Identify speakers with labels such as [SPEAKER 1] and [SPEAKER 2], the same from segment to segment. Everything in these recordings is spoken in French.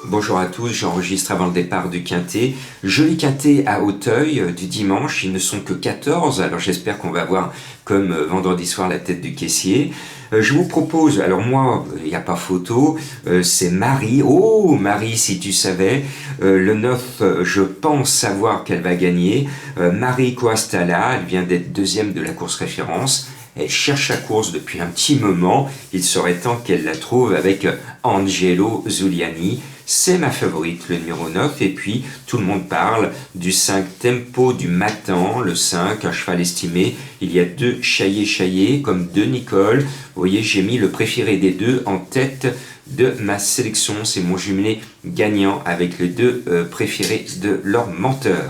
[SPEAKER 1] Bonjour à tous, j'enregistre avant le départ du Quintet. Joli Quintet à Auteuil du dimanche, ils ne sont que 14, alors j'espère qu'on va voir comme vendredi soir la tête du caissier. Je vous propose, alors moi, il n'y a pas photo, c'est Marie. Oh Marie, si tu savais, le 9, je pense savoir qu'elle va gagner. Marie Coastala, elle vient d'être deuxième de la course référence. Elle cherche sa course depuis un petit moment, il serait temps qu'elle la trouve avec Angelo Zuliani. C'est ma favorite, le numéro 9, et puis tout le monde parle du 5 Tempo du Matin, le 5, un cheval estimé. Il y a deux Chaillé, comme deux Nicole. Vous voyez, j'ai mis le préféré des deux en tête de ma sélection. C'est mon jumelé gagnant avec les deux préférés de leur menteur.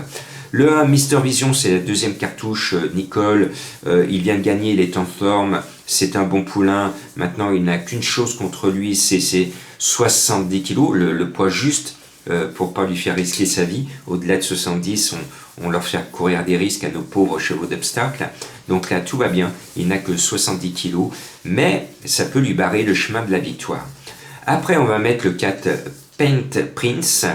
[SPEAKER 1] Le 1, Mister Vision, c'est la deuxième cartouche. Nicole, il vient de gagner, il est en forme. C'est un bon poulain. Maintenant, il n'a qu'une chose contre lui, c'est 70 kg, le poids juste pour pas lui faire risquer sa vie. Au-delà de 70, on leur fait courir des risques à nos pauvres chevaux d'obstacle. Donc là, tout va bien. Il n'a que 70 kg, mais ça peut lui barrer le chemin de la victoire. Après, on va mettre le 4 Paint Prince,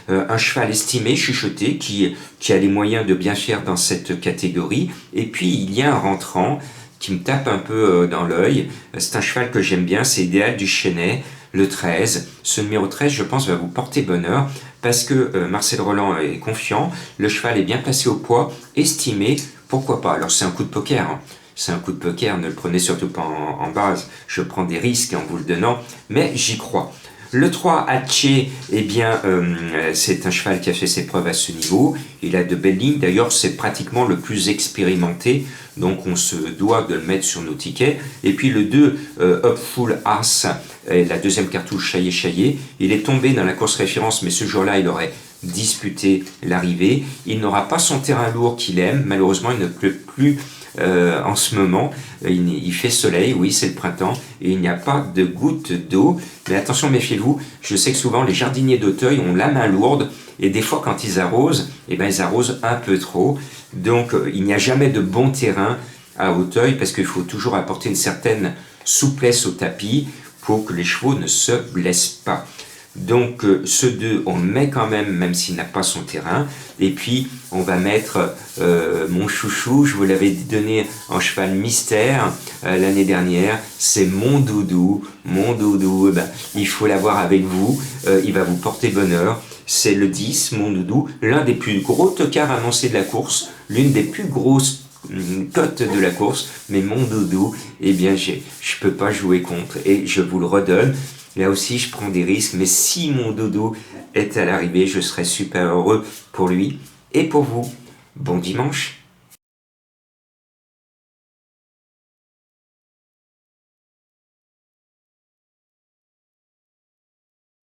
[SPEAKER 1] un cheval estimé, chuchoté, qui a les moyens de bien faire dans cette catégorie. Et puis, il y a un rentrant qui me tape un peu dans l'œil. C'est un cheval que j'aime bien, c'est Idéal du Chesnay, le 13. Ce numéro 13, je pense, va vous porter bonheur parce que Marcel Roland est confiant, le cheval est bien placé au poids, estimé, pourquoi pas. Alors c'est un coup de poker, hein. C'est un coup de poker, ne le prenez surtout pas en base, je prends des risques en vous le donnant, mais j'y crois. Le 3, Hatché, eh bien, c'est un cheval qui a fait ses preuves à ce niveau. Il a de belles lignes. D'ailleurs, c'est pratiquement le plus expérimenté. Donc, on se doit de le mettre sur nos tickets. Et puis, le 2, Hopeful As, la deuxième cartouche Chaillé. Il est tombé dans la course référence, mais ce jour-là, il aurait disputé l'arrivée. Il n'aura pas son terrain lourd qu'il aime. Malheureusement, il ne pleut plus en ce moment. Il fait soleil, oui, c'est le printemps, et il n'y a pas de goutte d'eau. Mais attention, méfiez-vous, je sais que souvent les jardiniers d'Auteuil ont la main lourde, et des fois quand ils arrosent, eh ben, ils arrosent un peu trop. Donc il n'y a jamais de bon terrain à Auteuil, parce qu'il faut toujours apporter une certaine souplesse au tapis pour que les chevaux ne se blessent pas. Donc ce 2, on met quand même s'il n'a pas son terrain. Et puis on va mettre mon chouchou, je vous l'avais donné en cheval mystère l'année dernière, c'est mon doudou. Eh ben, il faut l'avoir avec vous, il va vous porter bonheur. C'est le 10, mon doudou, l'un des plus gros tocards annoncés de la course, l'une des plus grosses cote de la course, mais mon doudou, eh bien je peux pas jouer contre, et je vous le redonne. Là aussi, je prends des risques, mais si mon doudou est à l'arrivée, je serai super heureux pour lui et pour vous. Bon dimanche!